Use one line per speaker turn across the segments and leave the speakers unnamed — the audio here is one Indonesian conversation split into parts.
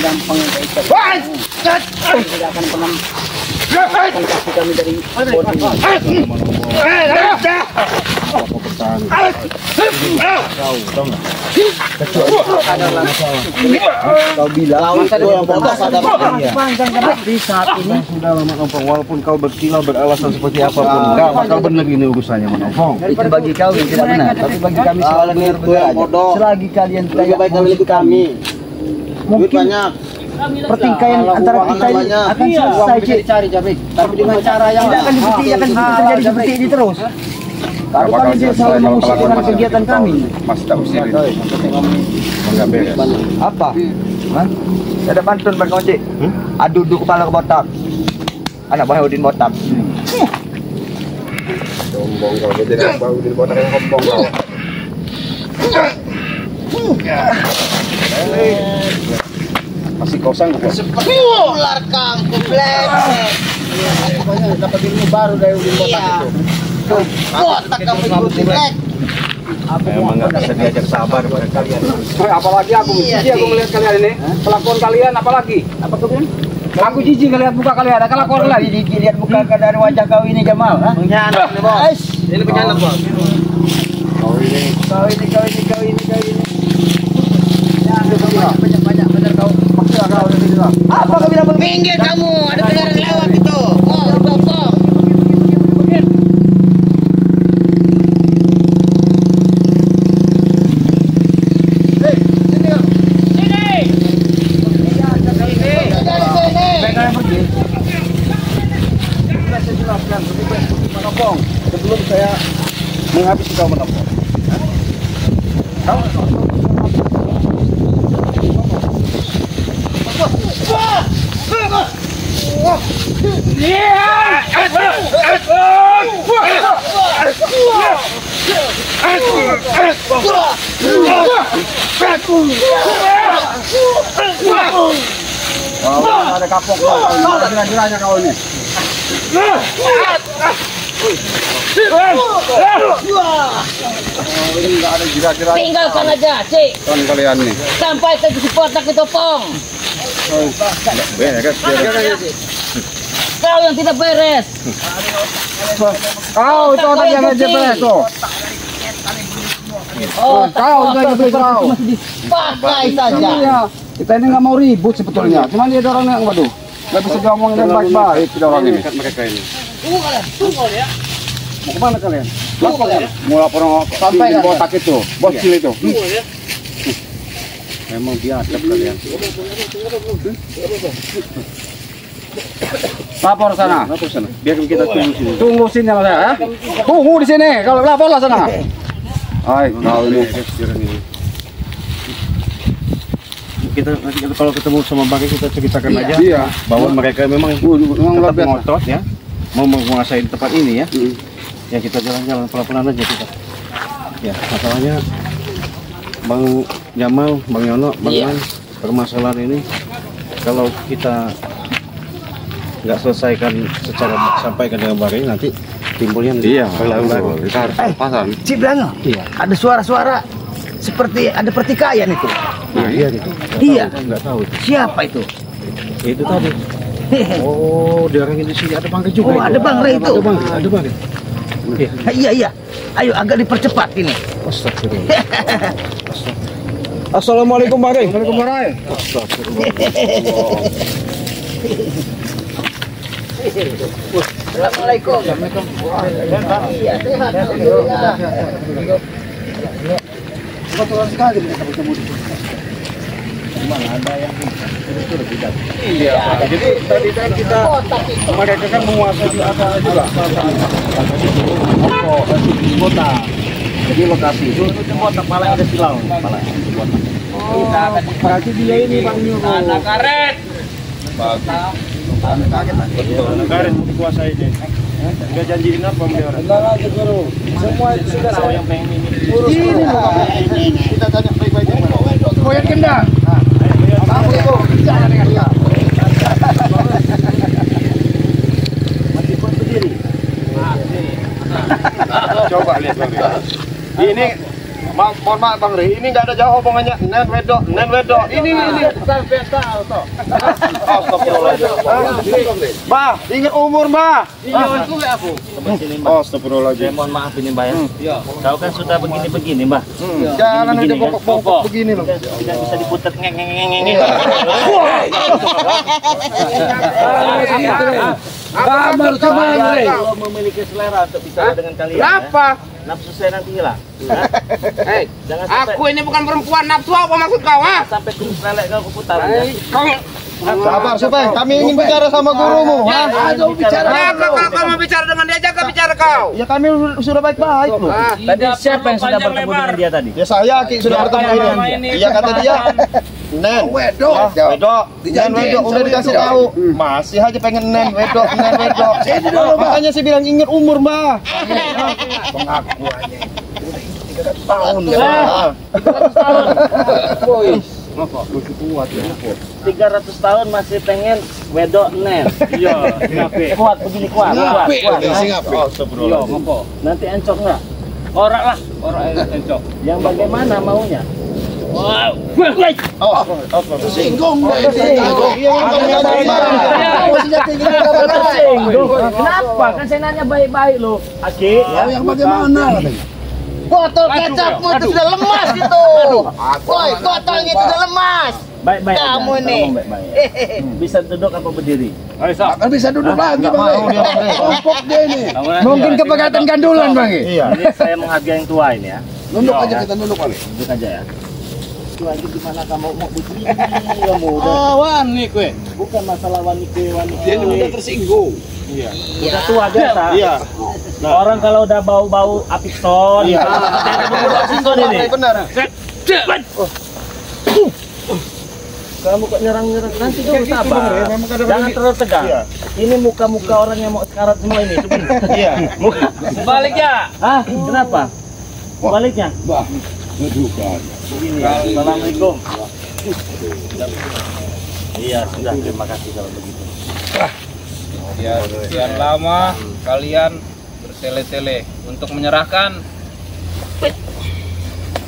gampang ikat. Tidak akan pernah kasih kami dari kau bilang itu yang bodoh di saat ini
sudah lama Ompong, walaupun kau berkilau beralasan seperti apapun enggak bakal benar ini urusannya Ompong.
itu bagi kau yang tidak benar, tapi bagi kami selalu benar bodoh. Selagi kalian
Lebih baik kami ikut kami.
mungkin
banyak.
pertikaian antara kita ini akan selesai cari Jabrik, tapi dengan cara yang tidak akan terjadi seperti ini terus. Kalau kami tidak selalu mengusulkan kegiatan kami,
Mas tak usir ini. Enggak beres.
apa? Ada pantun bang ojek. Duduk kepala ke botak. Anak buah Udin botak.
Sombong kau, jadi apa Udin botak yang sombong kau. Masih kau sanggup.
Seperti ular kang, komplek.
Dapat ilmu baru dari Udin botak itu.
Botak kamu ikut komplek.
Emang nggak bisa diajak sabar pada kalian.
Apalagi aku jijik aku melihat kalian ini. Kelakuan kalian apalagi?
Apa kau bilang?
Aku jijik ngelihat muka kalian. Ada kelakuan lagi.
Jadi lihat muka dari wajah kau ini Jamal.
Pengkhianat nih bos. Ini pengkhianat bos.
Kau ini. Ya, banyak benar kau. Maksudnya kau ini. Apa kau bilang?
Minggir kamu, ada kendaraan lewat itu. Oh, bopong.
Menopong sebelum saya menghabisi kau menopong. Ada kapok kau, gila-gilanya kau ini.
Tinggalkan aja, Cik.
Kan kalian nih.
Sampai ke Cipotak itu, Pong.
Beres.
Kau yang tidak beres.
Kau itu orang yang aja beres tuh.
Oh,
Kau yang itu kau.
pakai saja.
Iya. Kita ini nggak mau ribut sebetulnya. Cuman dia ada orang yang waduh. Nggak bisa diomongin dengan baik-baik kita orang ini.
Mereka ini.
Mau kemana kalian?
Lapor kan? Mau lapor sampai botak itu, bocil itu. Memang biadab kalian.
Lapor sana.
Lapor sana. Biar kita tunggu sini.
Tunggu sini sama saya, ya. Tunggu di sini. Kalau laporlah sana.
Hai, kau ini. Kita nanti kalau ketemu sama Bang kita ceritakan aja
Iya.
bahwa mereka memang
luar
tetap
biasa.
ngotot ya, mau menguasai tempat ini ya. Ya kita jalan-jalan pelan-pelan aja kita. Ya masalahnya Bang Jamal, Bang Yono, Bang Man, permasalahan ini kalau kita nggak selesaikan secara sampaikan dengan baik nanti timbulnya baru kita harus pasang.
Cik bilang,
Iya.
ada suara-suara seperti ada pertikaian itu.
Nah, iya gitu.
Iya.
Nggak tahu.
Siapa itu?
Itu tadi. Oh, di orang di sini ada Bang juga.
Oh, ada Bang Re itu.
Ada Bang.
Iya. Ayo agak dipercepat ini.
Astagfirullah. Assalamualaikum Bang Re.
Assalamualaikum warahmatullahi.
Assalamualaikum. Iya, sehat. Alhamdulillah.
Kebetulan sekali mereka bertemu di sini.
Mana ada yang
Iya. Jadi tadi kan kita mereka kan menguasai apa juga.
kota. Jadi lokasi itu kota paling ada silau. Paling kota.
Oh, berarti dia ini Bang Nyuruh.
Anak karet.
Karet dikuasai dia. Udah janjiin apa sama dia orang?
Tenang aja guru. Semua sudah saya
yang pengen ini.
ini.
Kita tanya baik-baik.
Koyak kena. Apa itu? Jangan dengan dia.
Masih pun berdiri.
Coba lihat Bang. Ini Mohon maaf Bang Ri, ini nggak ada jauh hubungannya nen wedok. Ini. Bah, ingat umur bah.
Iya, itu aku.
Oh, astagfirullahaladzim.
Mohon maaf ini, Mbak ya. Kau kan sudah begini-begini, Mbak.
Jangan udah
Begini,
bokok-bokok begini loh.
Tidak bisa diputar ngeng.
Kamar coba Andre.
Kalau memiliki selera untuk bicara dengan kalian. Kenapa? Nafsu saya nanti hilang.
Hei,
Jangan sampai
aku ini bukan perempuan nafsu apa maksud kau, ah?
sampai kurus lelek kau keputar.
Kau
Sabar, kami ingin bicara sama gurumu.
Aduh bicara.
kalau kau mau bicara dengan dia, jaga bicara kau.
Ya kami sudah baik-baik loh.
Tadi siapa yang sudah bertemu dengan dia tadi?
Ya saya Ki sudah bertemu ini. Iya kata dia. Nen wedok. Nen wedok udah dikasih tahu. Masih aja pengen nen wedok. Makanya saya bilang ingat umur, Mbak. Pengakuannya. 300 tahun ya.
300 tahun masih pengen wedok nen. Iya, kuat begini kuat.
Oh, astagfirullah.
Nanti encok enggak? Orang encok. Yang bagaimana maunya? Wow.
Singgung.
Kenapa? Kan saya nanya baik-baik loh. Aki,
Yang bagaimana?
Botol kecapmu itu sudah lemas gitu. Woi, botolnya itu sudah lemas.
baik-baik.
Kamu
aja,
nih.
ngomong baik-baik. Bisa duduk apa berdiri?
Kan bisa duduk lagi Bang. Kompok dia ini. Mungkin kepegatan gandulan Bang.
Iya.
Ini saya menghargai yang tua ini ya.
Nunduk aja kita nunduk kali.
Duduk aja ya. Itu aja gimana kamu mau begini kamu udah.
Wani kue.
Bukan masalah wanita.
Dia ini udah tersinggung.
Udah tua biasa.
Iya.
Orang kalau udah bau-bau apikson,
Iya.
apikson ini.
Benar.
Kamu kok nyerang-nyerang nanti dulu sabar. Jangan terlalu tegang.
Iya.
Ini muka-muka orang yang mau sekarat semua ini.
Iya.
Sebaliknya.
Hah? Kenapa? Baliknya?
Bah, ngedukan.
Begini ya. Assalamualaikum. Iya, sudah. Terima kasih kalau begitu.
Ya, sekian lama kalian bertele-tele untuk menyerahkan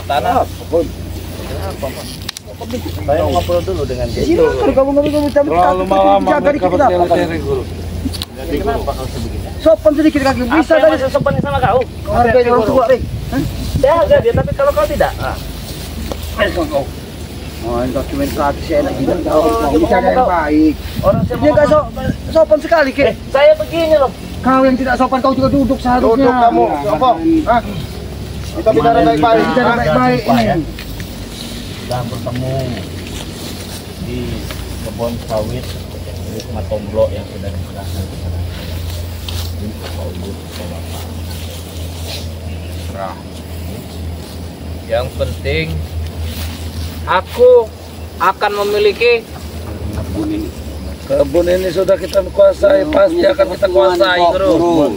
tanah.
Saya mau ngobrol dulu dengan dia.
Kamu
Terlalu lama mereka bertele-tele guru.
Jadi kenapa kau sebegini?
sopan sedikit kaki
Bisa
bisa
dari
dari
sopan sama kau?
harganya orang tua Rik.
Saya harga dia, tapi kalau kau tidak.
Oh, ini dokumentasi saya enak juga kau bicara yang baik.
Orang saya
Dia nggak sopan sekali ke.
saya begini loh.
Kau yang tidak sopan kau juga duduk seharusnya.
Duduk kamu. Apa? Hah? Kita bicara baik-baik.
Bicara baik-baik ini.
Sudah bertemu di kebun sawit milik Matomblo yang sudah diserahkan kepada di Pak Ubud sama Bapak.
Nah, yang penting aku akan memiliki
Kebun ini sudah kita kuasai, pasti akan kita kuasai, Guru.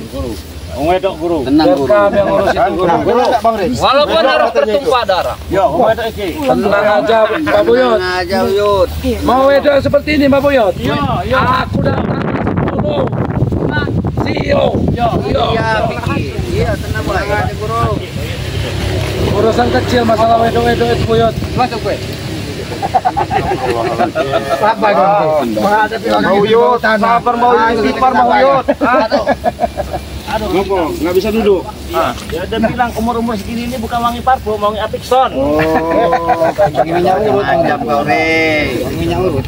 Wedok guru.
Biar kami yang ngurus itu, Guru.
Bang Rik.
walaupun harus tertumpah darah.
Yo, wedok iki.
Tenang aja, Pak Buyut.
Aja Uyut.
Mau wedok seperti ini, Pak Buyut?
Yo.
Aku datang dulu. CEO.
Iya, Piki. Iya, tenang baik. Guru.
Urusan kecil masalah wedok-wedok itu, Buyut.
Masuk gue.
Apa dong?
Menghadapi orang
Mau Yud, sabar mau Yud, istighfar mau Yud.
Aduh,
Nggak bisa duduk.
dia udah bilang umur-umur segini ini bukan wangi parfum, wangi apikson.
Oh,
minyak urut anjam kau Rik. Minyak urut.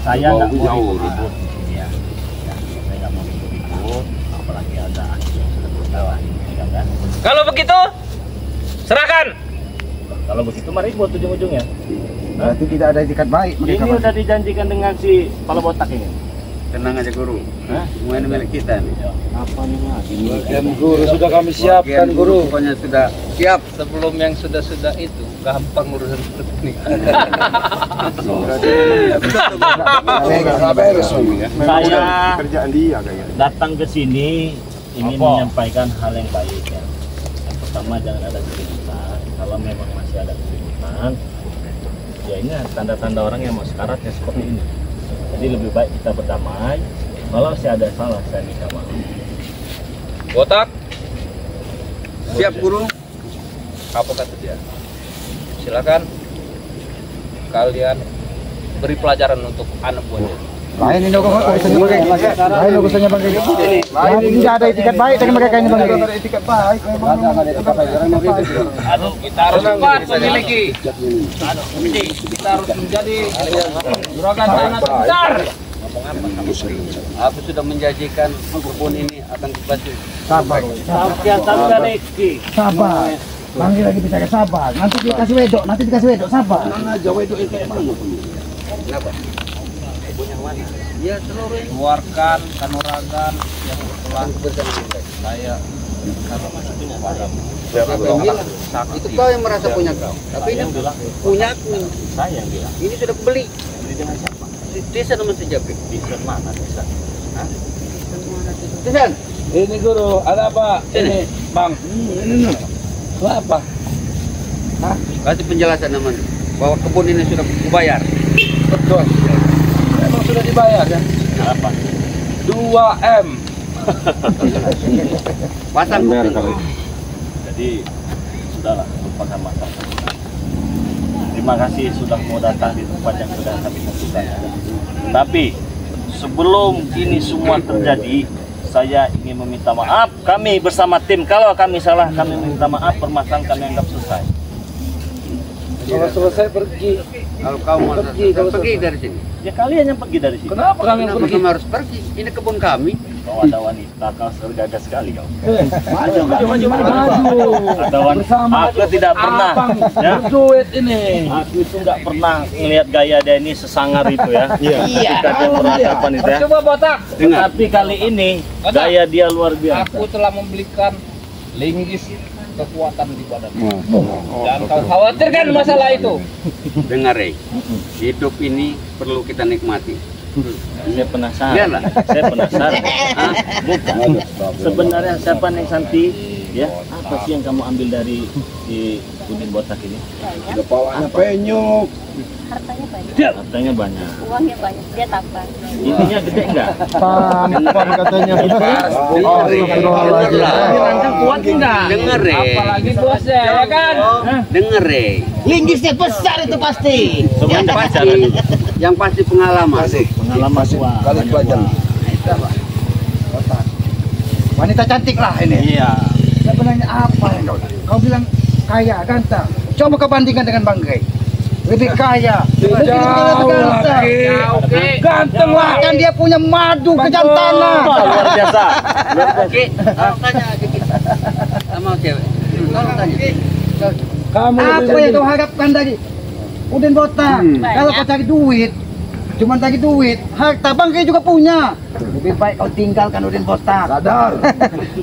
Saya nggak mau ribut. Ya. Saya nggak mau ribut, apalagi ada aksi yang sudah berjalan. Ya kan?
Kalau begitu, serahkan.
Kalau begitu mari ribut ujung-ujungnya.
Berarti tidak ada etikat baik
Ini
mereka.
udah dijanjikan dengan si kepala botak ini.
Tenang aja Guru. Semua ini milik kita nih.
Apa nih mas?
Dan Guru sudah kami siapkan, Guru.
Pokoknya sudah siap.
Sebelum yang sudah-sudah itu, gampang urusan seperti ini.
Saya
kerjaan dia kayaknya.
datang ke sini ingin menyampaikan hal yang baik ya. Yang pertama jangan ada keributan. Kalau memang masih ada keributan, ya ini tanda-tanda orang yang mau sekaratnya seperti ini. Jadi lebih baik kita berdamai. Kalau saya ada salah, saya minta maaf.
Botak,
Siap Guru.
Apa kata dia? Silakan kalian beri pelajaran untuk anak buahnya.
Lain ini urusannya Bang. Lain urusannya Bang. Ini tidak ada etikat baik dengan mereka ini Bang. Ada etikat baik.
Kita harus kuat memiliki. Kita harus menjadi juragan tanah besar. Aku sudah menjanjikan kebun ini akan dibagi.
Sabar. Sabar. Panggil lagi bicara sabar. Nanti dikasih wedok, sabar.
Mana aja wedok itu kayak mana? Kenapa? Punya mana? Ya seluruh keluarkan kanuragan yang telah saya itu kau yang merasa punya kau, tapi ini punya aku.
Saya yang bilang.
Ini sudah beli.
Beli dengan siapa?
Desa nama Sejapik.
Desa mana desa?
Desa.
Ini guru, ada apa? Ini Bang. Ini apa?
Kasih penjelasan namanya bahwa kebun ini sudah kubayar.
Betul. Emang sudah dibayar kan?
Apa?
2M.
Pasang bukti.
Jadi sudahlah, lupakan masalah. Terima kasih sudah mau datang di tempat yang sudah kami tentukan. Tapi sebelum ini semua terjadi, saya ingin meminta maaf. Kami bersama tim, kalau kami salah, kami minta maaf. Permasalahan kami anggap selesai.
Kalau selesai pergi.
Kalau kau mau pergi dari sini.
Ya kalian yang pergi dari sini.
Kenapa kami yang
Kenapa
pergi?
kamu harus pergi? Ini kebun kami.
Kau ada wanita, kau sergagas sekali kau.
Maju.
Ada wanita. Aku tidak pernah. Ya.
Duit ini.
Aku itu nggak pernah ngelihat gaya dia ini sesangar itu ya.
Iya.
Ketika dia perhatian itu ya.
Coba botak.
Tapi kali ini gaya dia luar biasa.
Aku telah membelikan linggis kekuatan di badanmu. Jangan kau khawatirkan masalah itu. Dengar, Rey. Hidup ini perlu kita nikmati.
Saya penasaran.
Lihatlah.
Saya penasaran. Bukan. Sebenarnya siapa Neng Santi? Ya, apa sih yang kamu ambil dari di Udin Botak ini?
Bawahnya penyuk.
Hartanya banyak,
Hartanya banyak.
uangnya banyak, dia tampan.
Ininya gede enggak?
Tampan katanya.
Kuat enggak? Dengar, Rey.
Apalagi bosnya, ya kan?
Dengar, Rey.
Linggisnya besar itu pasti.
Yang pasti, yang pasti pengalaman.
Pengalaman tua.
Kalian pelajar. Wanita cantik lah ini.
Iya.
Sebenarnya apa yang kau bilang kaya, ganteng. Coba kau bandingkan dengan Bang Grey. Lebih kaya, ganteng lah, kan dia punya madu kejantanan.
Luar biasa.
Oke, tanya dikit. Sama cewek. Tolong tanya.
Kamu
Apa yang kau harapkan dari Udin Botak? Kalau kau cari duit, cuma cari duit, harta Bang Grey juga punya. Lebih baik kau tinggalkan Udin Botak.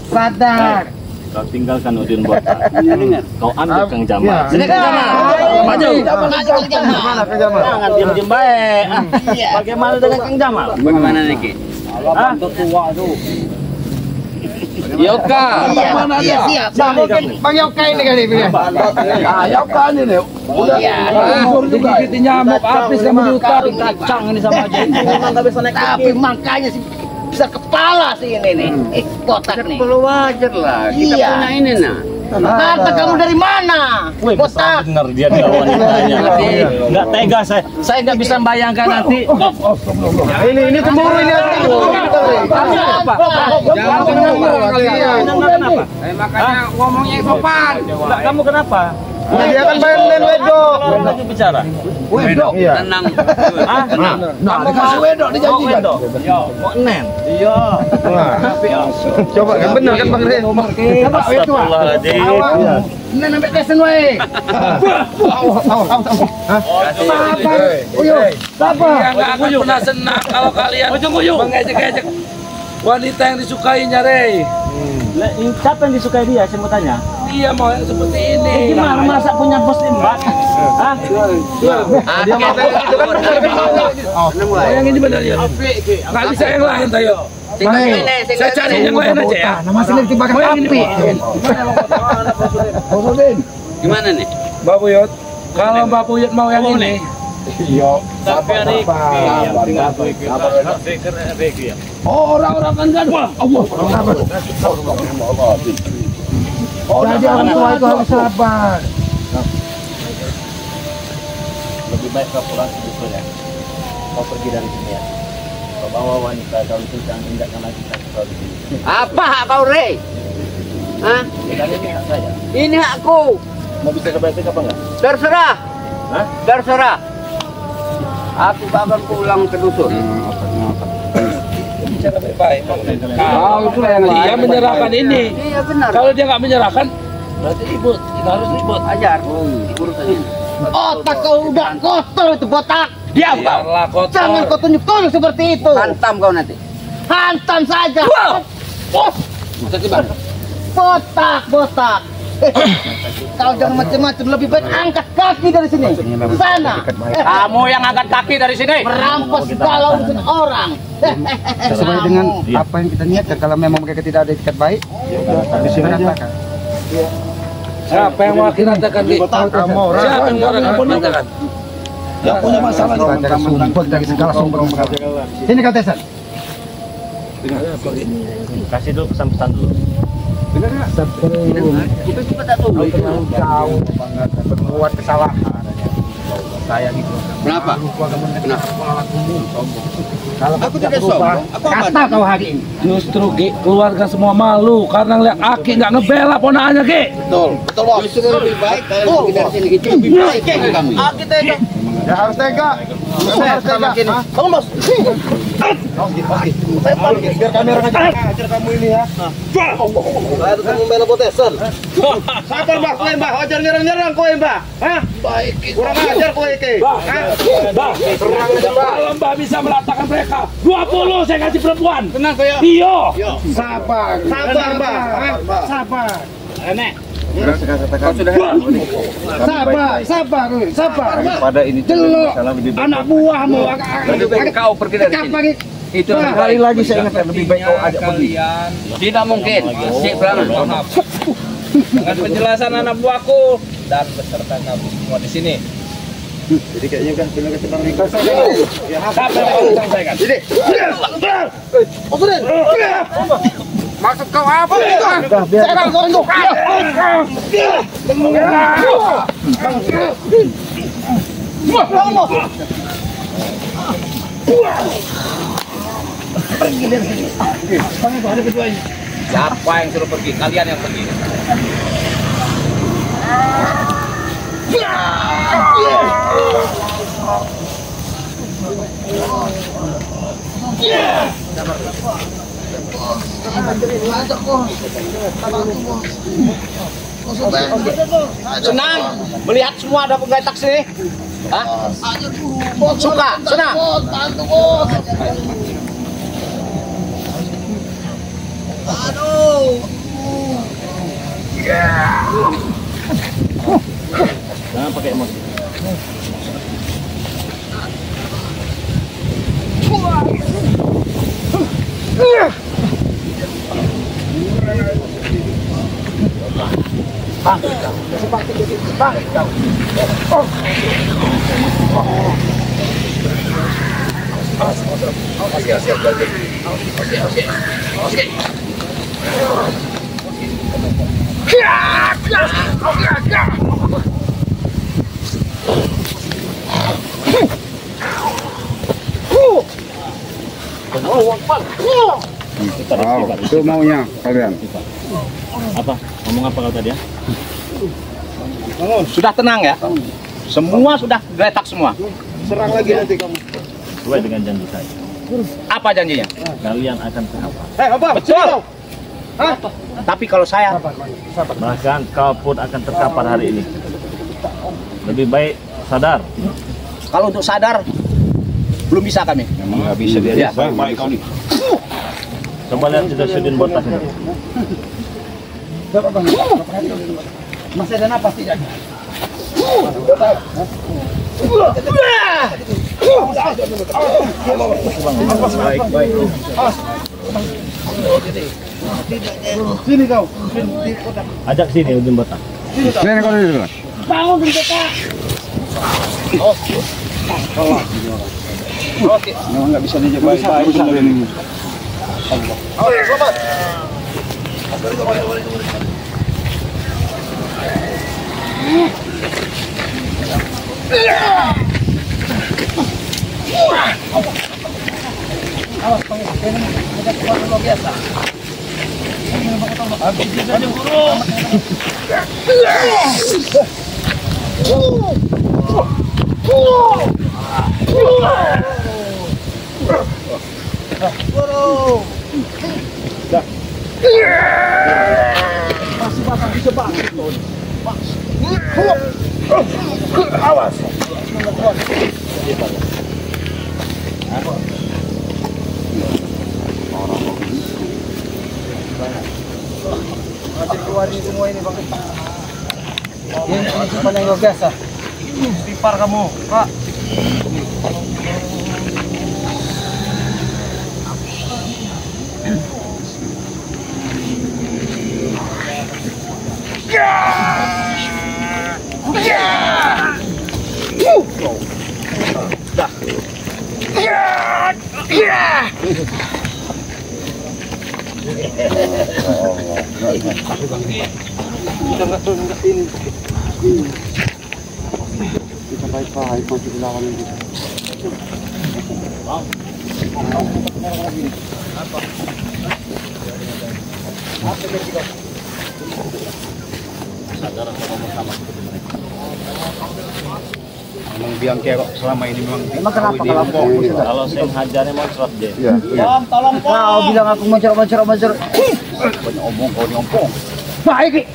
Sadar.
Kau tinggalkan Udin Botak. Kau ambil Kang Jamal.
Sini Kang Jamal.
Maju.
Maju Kang Jamal.
Jangan diam-diam baik. Bagaimana dengan Kang Jamal?
Bagaimana nih, Ki?
Hah?
Yoka.
Iya, siap.
Bang Yoka ini kali pilih.
Yoka ini nih. Udah. Digigit nyamuk habis kamu diutarin kacang ini sama aja.
Memang nggak bisa naik. Tapi makanya sih bisa kepala sih ini nih. Botak nih.
Perlu wajar lah. Kita
Iya.
punya ini nah.
Harta kamu dari mana?
Wih, besar
Botak.
bener dia wanitanya. Nggak tega saya. Saya nggak bisa bayangkan nanti.
Ini keburu ini.
Apa?
Jangan kalian.
Kenapa?
Makanya ngomongnya sopan.
Kamu kenapa?
Dia akan bayar nen wedok.
Belum lagi bicara.
Wedok.
Iya.
Tenang.
Hah?
Nah, dikasih wedok dijanjikan.
Mau nen? Iya.
Coba kan benar kan Bang Grey?
Astagfirullahaladzim.
Nen sampai desen wae. Sabar. Sabar.
Dia nggak akan pernah senang kalau kalian mengejek-ejek wanita yang disukainya, Rey.
Siapa yang disukai dia? Saya mau tanya.
Dia mau yang seperti ini.
Gimana masa punya bos ini, Mbak? Hah?
Dia mau itu kan
Yang ini benar ya. Nggak bisa yang lain, tayo. Saya cari yang lain aja ya.
Nama sendiri dibakar api.
Gimana nih?
Mbak Buyut, kalau Mbak Buyut mau yang ini,
Tapi hari
orang-orang kan kan. Allah.
Jadi orang tua itu harus sabar.
Lebih baik kau pulang dulu ya. Kau pergi dari sini ya. Kau bawa wanita kau itu, jangan indahkan lagi kau di sini.
Apa hak kau, Rey? Hah?
Kan ini hak saya.
Ini hakku.
Mau bisa ke balik apa enggak?
Terserah.
Hah?
Terserah. Aku akan pulang ke dusun.
Bicara baik-baik. Kau itulah yang dia menyerahkan ini.
Iya benar.
Kalau dia nggak menyerahkan, berarti ribut. Kita harus ribut.
Ajar. Urusan ini. Otak kau udah kotor itu botak. Diam kau.
Biarlah kotor.
Jangan kau tunjuk-tunjuk seperti itu. Hantam kau nanti. Hantam saja. Botak, botak. Kau jangan macam-macam. Lebih baik angkat kaki dari sini. Sana.
Kamu yang angkat kaki dari sini.
Merampok segala urusan orang.
Sesuai dengan apa yang kita niatkan. Kalau memang mereka tidak ada etikat baik, berantakan.
Siapa yang mau kinatakan? Siapa yang mau kinatakan?
Yang punya masalah antara sumber dari segala sumber. Sini kau Tesan.
Kasih dulu pesan-pesan dulu.
Sebelum kau berbuat kesalahan, saya gitu.
Kenapa?
Kalau
Aku tidak sombong. Aku apa?
kata kau hari ini.
Justru Ki, keluarga semua malu karena lihat Aki nggak ngebela ponakannya Ki.
Betul, betul bos. Justru lebih baik kalau pergi dari sini. Itu lebih baik kami. Kita itu.
Ya harus tega. Harus tega.
Bangun bos.
Saya panggil biar kamera ngajar kamu ini ya.
Saya tukang membela potesan.
Sabar Mbah, kowe Mbah, ajar nyerang-nyerang kowe Mbah. Hah?
Baik.
Kurang ajar kowe iki.
Bah, kalau Mbah bisa melatakan mereka 20 saya kasih perempuan.
Tenang kau ya.
Iyo.
Sabar. Sabar Mbah. Sabar.
Enek.
Kau sudah.
Sabar.
Pada ini
Jelok anak buahmu.
Lebih baik kau pergi dari sini. Itu
Sekali lagi saya ingatkan lebih baik kau ajak pergi.
tidak mungkin. Cek pelana.
Dengan penjelasan anak buahku dan beserta kamu semua di sini.
Jadi kayaknya kan benar kata Bang Rika.
Siapa yang mau selesaikan?
Maksud kau apa?
Serang kau itu.
Siapa yang suruh pergi? Kalian yang pergi. Senang melihat semua ada penggetak sini. Hah? Suka, senang.
Jangan pakai emosi.
Itu maunya kalian.
Apa? Ngomong apa kau tadi ya?
Sudah tenang ya? Semua sudah geletak semua.
Serang lagi nanti kamu.
Sesuai dengan janji saya.
Apa janjinya?
Kalian akan terkapar.
Apa?
Betul. Tapi kalau saya
Bahkan kau pun akan terkapar hari ini. Lebih baik sadar.
kalau untuk sadar belum bisa kami.
Memang nggak bisa dia.
Ya.
Baik kau nih.
Coba lihat sudah sudin botas ini.
Masih ada napas tidak?
Baik.
Sini kau.
Ajak sini ujung botak.
Sini kau dulu.
Bangun kita.
Memang nggak bisa diajak baik-baik kalian ini.
Awas Pangeran, ini ada kekuatan luar biasa. Habis saja guru. Masih batang bisa bangkit. Awas. Masih keluarin semua ini Bang. Ini simpan yang luar biasa. Pipar kamu, Pak.
Kita baik-baik masih dilawan ini. Memang biang kerok selama ini memang
kenapa
Kalau saya hajarnya moncrot deh.
Tolong, tolong,
Kau bilang aku moncrot.
banyak omong kau nyompong.
Baik.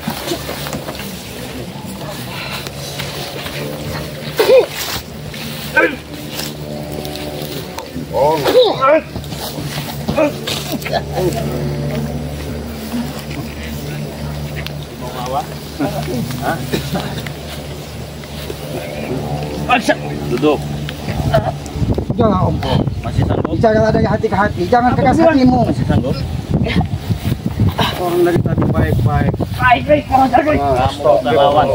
Duduk.
Jangan Om.
Masih sanggup?
Bicara dari hati ke hati, jangan keras hatimu.
Masih sanggup?
Orang dari tadi baik-baik.
Baik, kamu
Kamu lawan.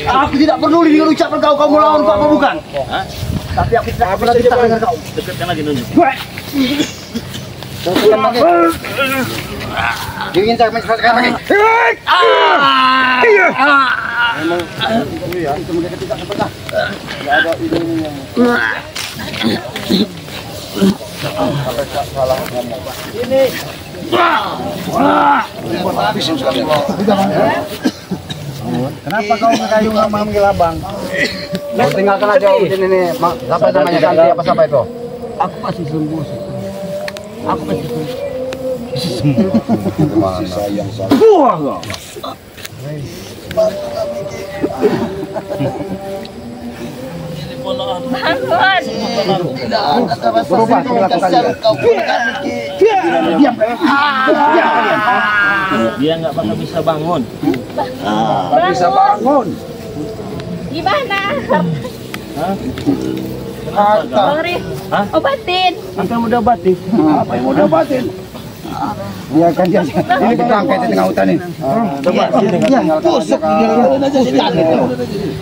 Aku tidak peduli dengan ucapan kau melawan kau apa bukan.
Hah?
Tapi aku tidak pernah bisa dengan kau.
Dekatkan lagi nunjuk.
Jangan lagi. Ingin saya menjelaskan lagi.
Memang itu ya, itu mereka tidak sepeda. Enggak ada ide-ide yang sampai salah ngomong.
Ini.
Habisin sekali.
Kenapa kau mengkayu manggil abang?
Kau tinggalkan aja Udin ini. Siapa namanya Santi apa siapa itu?
Aku masih sembuh. Aku masih sembuh.
Si sayang sangat.
Buah.
Berubah perilaku kalian.
Diam.
Dia nggak bakal bisa bangun.
Bisa bangun.
Gimana?
Kenapa?
Bang Ri, obatin.
Sampai mau diobatin.
Apa yang mau dapatin?
Biarkan dia. Ini berangkai di tengah hutan ini.
Coba sini.
Tusuk di dalam aja hutan itu.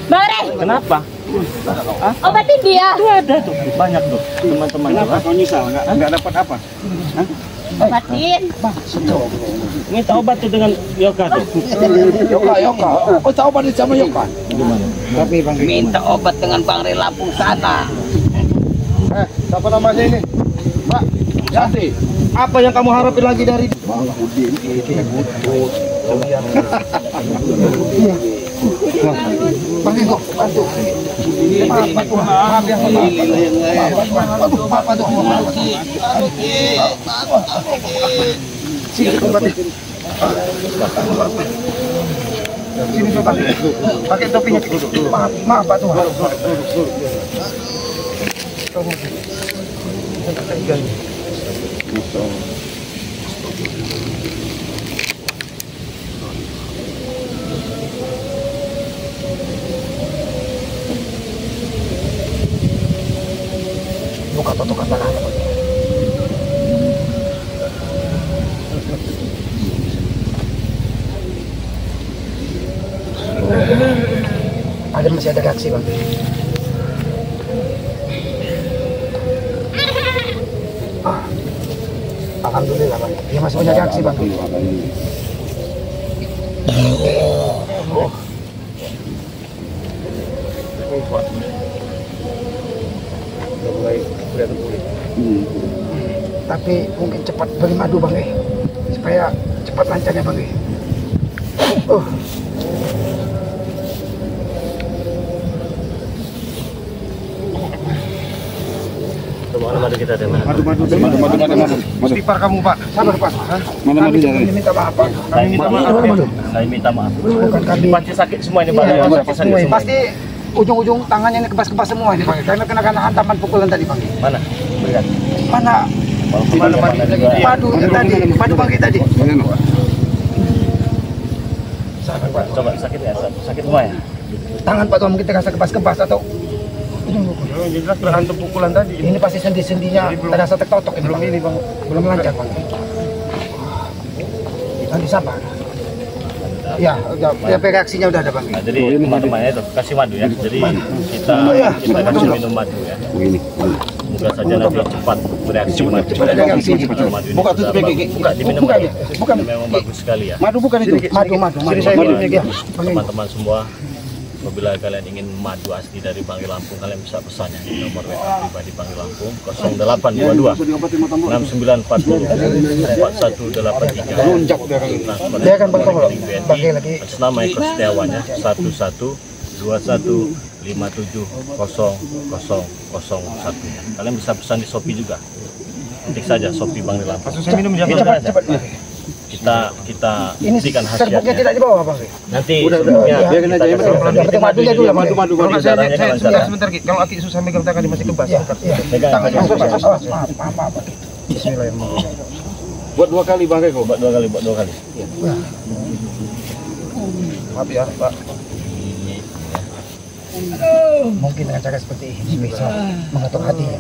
Bang Ri,
Kenapa?
obatin dia.
Itu ada tuh banyak tuh teman-teman.
Kenapa kau nyesal? Enggak dapat apa?
Obatin.
Minta obat tuh dengan Yoka tuh.
Yoka. Oh, tahu pada sama Yoka.
Tapi Bang,
minta obat dengan Bang Ri Lampung sana.
Siapa namanya ini?
Pak, Santi.
apa yang kamu harapin lagi dari
Bang Udin ini butuh.
Bang Iko? Bantu. Maaf ya, sini obatin. Sini obatin. Pakai topinya. Maaf Pak Tuhan. Buka tutup kata apa? Ada masih ada reaksi Bang. Alhamdulillah Bang. Dia masih punya reaksi Bang.
Udah mulai kelihatan pulih.
Tapi mungkin cepat beri madu Bang supaya cepat lancarnya Bang.
Mana madu kita ada mana?
Madu.
Ipar kamu Pak, sabar Pak.
Mana
Kami minta maaf Pak.
Saya minta maaf. Saya minta maaf.
Bukan kami.
Pasti sakit semua ini Pak. Sakit semua.
Pasti ujung-ujung tangannya ini kebas-kebas semua ini Bang. Karena kena hantaman pukulan tadi Bang.
Mana? Berikan.
Mana?
Mana
Madu tadi, madu Bang tadi. Sabar Pak.
Coba sakit ya? Sakit semua ya?
Tangan Pak Tuhan mungkin terasa kebas-kebas atau
Jelas berhantu pukulan tadi.
ini pasti sendi-sendinya terasa tertotok ini Bang. Ini Bang, belum lancar Bang. Nanti sabar. Ya, udah, reaksinya udah ada Bang.
Nah, jadi teman-teman itu kasih madu ya. Jadi kita kasih minum madu ya. Semoga saja nanti cepat bereaksi madu.
Buka tutup gigi.
Buka diminum. Bukan memang bagus sekali ya.
Madu bukan itu.
Madu.
Teman-teman semua, apabila kalian ingin madu asli dari Bangli Lampung, kalian bisa pesannya di nomor WA pribadi Bangli Lampung 0822 6940 4183.
Dia kan Bang Tongol. Bagi lagi.
Atas nama Eko Setiawannya 1127570001. Kalian bisa pesan di Shopee juga. Ketik saja Shopee Bangli Lampung.
Cepat.
Kita
Ini
berikan
serbuknya
khasiatnya.
tidak dibawa Bang.
Nanti serbuknya
biarin aja,
kita
yang penting madunya dulu,
madu.
Caranya dengan cara
Sebentar Ki, kalau Aki susah megang tangan masih kebas.
pegang
Tangan
saja.
maaf. Bismillahirrahmanirrahim.
Buat 2 kali Bang Eko.
Buat dua kali.
Maaf ya, Pak.
Mungkin dengan cara seperti ini bisa mengetuk hatinya.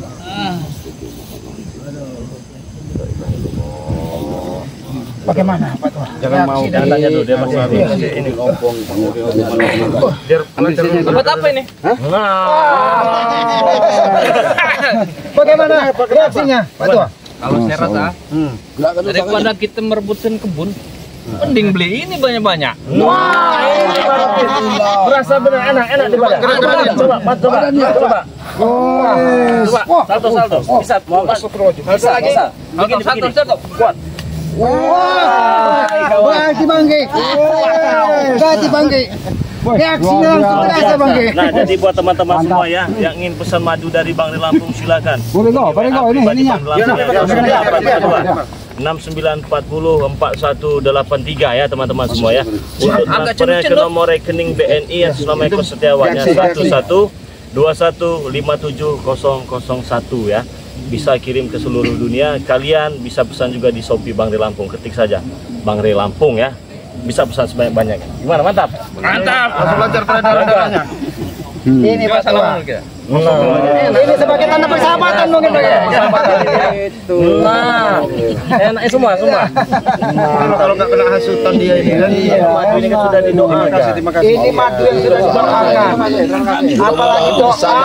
Bagaimana Pak Tuhan?
Jangan mau
Jangan tanya dulu, dia masih
ini ngompong. Biar
Buat apa ini?
Bagaimana reaksinya Pak Tuhan?
Kalau saya rasa daripada kita merebutkan kebun, mending beli ini banyak-banyak.
Wah, ini berasa benar enak di badan. Coba. Salto. Bisa.
Bisa lagi. Begini. Satu. Kuat.
Wah, berarti Bangge. Berarti Bangge. Reaksinya langsung terasa Bangge.
Nah, jadi buat teman-teman semua ya yang ingin pesan madu dari Bangli Lampung, silakan.
Boleh ini ininya.
69404183 ya teman-teman semua ya. Untuk transfernya ke nomor rekening BNI yang selama Eko Setiawannya 1121570001 ya. Bisa kirim ke seluruh dunia. Kalian bisa pesan juga di Shopee Bangli Lampung. Ketik saja Bangli Lampung ya. Bisa pesan sebanyak-banyaknya. Gimana? Mantap.
langsung lancar peredarannya.
Ini Pak Tuhan. Ini sebagai tanda persahabatan mungkin Pak.
Itu. Nah, enaknya semua.
Kalau nggak kena hasutan dia ini kan.
Madu ini kan sudah didoakan.
Terima kasih.
Ini madu yang sudah didoakan. Apalagi doa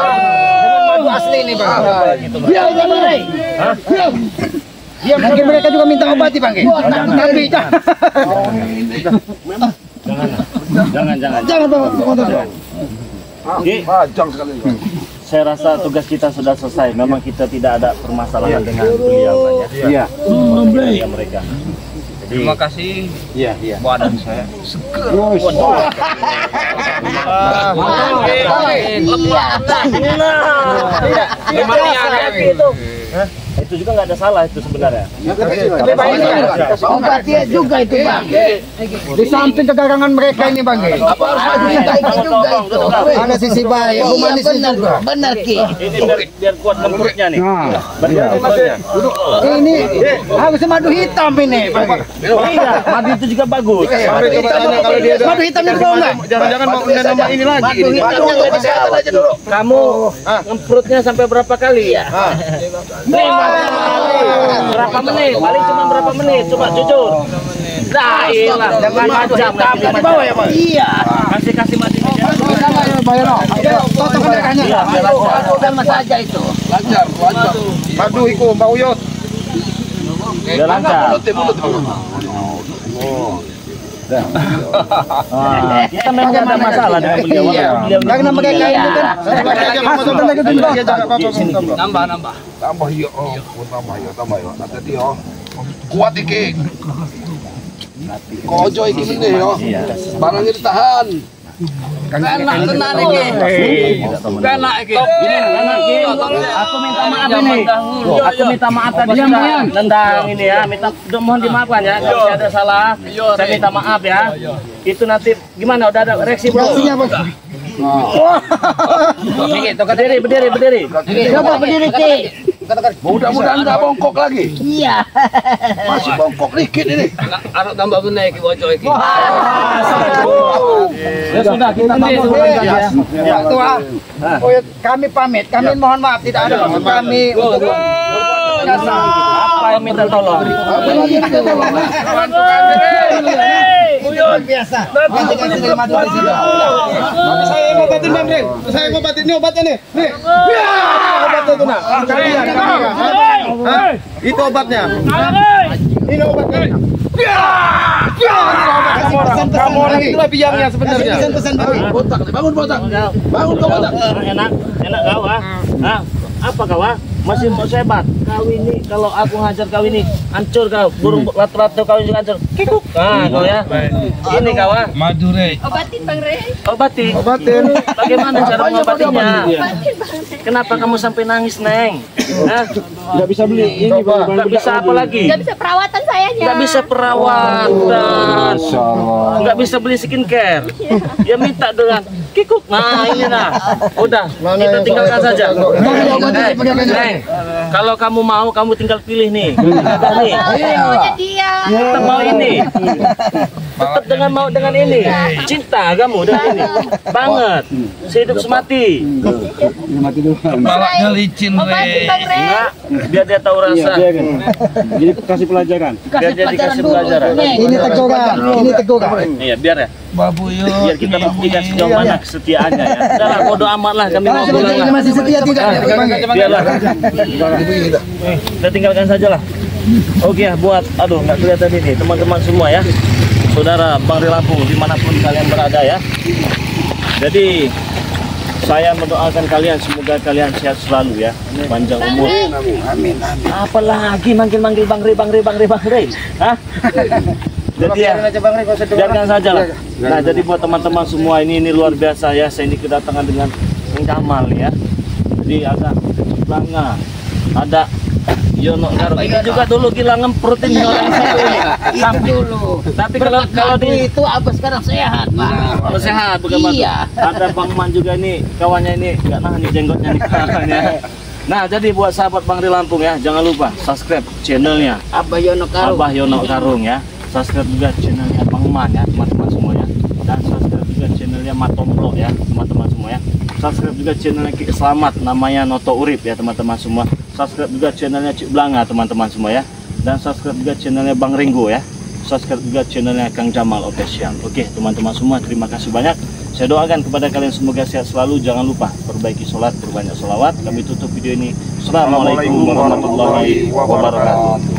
madu asli ini Bang. Mungkin mereka juga minta obati Bang. Tapi
Jangan Bang. Oke.
Panjang sekali.
Saya rasa tugas kita sudah selesai. Memang kita tidak ada permasalahan dengan beliau kan ya. Iya. Mereka. Jadi,
Terima kasih.
Iya.
Badan saya.
itu juga nggak ada salah itu sebenarnya.
tapi Bang ini obati juga itu Bang. Di samping kegarangan mereka ini Bang. Apa harus dicintai juga itu. Ada sisi baik, humanisnya juga. Benar Ki.
Ini biar kuat lembutnya nih.
Ini harus madu hitam ini Bang.
Iya, madu itu juga bagus.
Madu hitam itu mau enggak?
Jangan-jangan mau punya nama ini lagi.
Kesehatan aja dulu.
Kamu ngemprutnya sampai berapa kali ya? Berapa menit? Paling cuma berapa menit? Coba jujur. Nah, iyalah. Jangan madu hitam di bawah ya, Pak. Iya. Kasih madu ini.
Toto kedekannya.
Sama saja itu.
Lancar. Madu iku Pak Uyut.
Biar lancar. Kita memang ada masalah dengan beliau.
Yang nama kayak itu kan. Asutan lagi Udin Botak.
Tambah yo. Tambah yo. Nanti yo. Kuat iki. Kojo iki meneh yo. Barangnya ditahan.
Enak tenan iki. Enak iki.
Aku minta maaf ini. Aku minta maaf tadi sudah nendang ini ya. Mohon dimaafkan ya. Kalau ada salah, saya minta maaf ya. Itu nanti gimana? Udah ada reaksi bro? Berdiri.
Coba berdiri, Cik.
Mudah-mudahan enggak bongkok lagi.
Iya.
Masih bongkok dikit ini.
Anak tambah benar iki bocor iki.
Ya sudah, kita ya.
Ya, Tua. Kami pamit. Kami mohon maaf tidak ada maksud kami untuk
Apa yang minta tolong?
biasa. Nanti kasih terima di sini.
Saya ngobatin Bang Ren. Saya ngobatin ini obatnya nih. Nih. Obatnya itu nak. Itu obatnya. Ini obatnya. Kamu orang itulah biangnya sebenarnya.
Pesan-pesan
Botak, bangun botak. Bangun kau botak.
Enak kau ah. Nah, apa kau ah? Masih mau sebat. Kau ini kalau aku ngajar kau ini hancur kau. Burung ratu-ratu kau juga hancur. Kikuk. Nah, kau ya. Ini kau ah.
Obatin Bang Rey.
Obatin.
Bagaimana cara mengobatinya?
Obatin Bang Rey.
Kenapa kamu sampai nangis, Neng? Hah?
Enggak bisa beli ini, Pak.
Nggak bisa apa lagi?
Gak bisa perawatan sayanya.
Nggak bisa perawatan. Nggak bisa beli skincare. Ya minta dengan kikuk. Nah, ini nah. Udah, kita tinggalkan saja. Neng, kalau kamu mau, kamu tinggal pilih nih. Ada nih.
Maunya dia.
Tetap mau ini. Tetap dengan mau dengan ini. Cinta kamu dengan ini. Banget. Sehidup semati.
Kepalanya licin, Obatin Bang Rey.
Enggak, biar dia tahu rasa.
Jadi kasih pelajaran.
Biar dia dikasih pelajaran.
Ini teguran. Ini teguran.
Iya, biar ya. Biar kita buktikan sejauh mana kesetiaannya ya. Udahlah, bodo amat lah kami mau pulang lah.
Masih setia tidak?
Biarlah. Kita tinggalkan saja lah. Oke ya, buat aduh nggak kelihatan ini teman-teman semua ya. Saudara Bang Rey Lampung dimanapun kalian berada ya. Jadi saya mendoakan kalian semoga kalian sehat selalu ya, panjang umur.
Amin.
Apalagi manggil Bang Rey. Hah? Jadi ya, biarkan saja lah. Nah, jadi buat teman-teman semua ini luar biasa ya. Saya ini kedatangan dengan Kang Jamal ya. Jadi ada Belanga, ada Yono Garong. Ini juga dulu gila ngemprotin orang satu ini. Sampai dulu. Tapi kalau di
Itu apa sekarang sehat, Pak?
kalau sehat bukan Bang.
Iya.
Ada Bang Man juga nih, kawannya ini nggak nahan nih jenggotnya nih kawannya. Nah, jadi buat sahabat Bang Rey Lampung ya, jangan lupa subscribe channelnya
Abah Yono Karung.
Abah Yono Karung ya. Subscribe juga channelnya Bang Man ya, teman-teman semua ya. Dan subscribe juga channelnya Matomplo ya, teman-teman semua ya. Subscribe juga channelnya Ki Selamat, namanya Noto Urip ya, teman-teman semua. Subscribe juga channelnya Cik Belanga, teman-teman semua ya. Dan subscribe juga channelnya Bang Ringo ya. Subscribe juga channelnya Kang Jamal Official. Oke, teman-teman semua, terima kasih banyak. Saya doakan kepada kalian semoga sehat selalu. Jangan lupa perbaiki sholat, berbanyak sholawat. Kami tutup video ini. Assalamualaikum warahmatullahi wabarakatuh.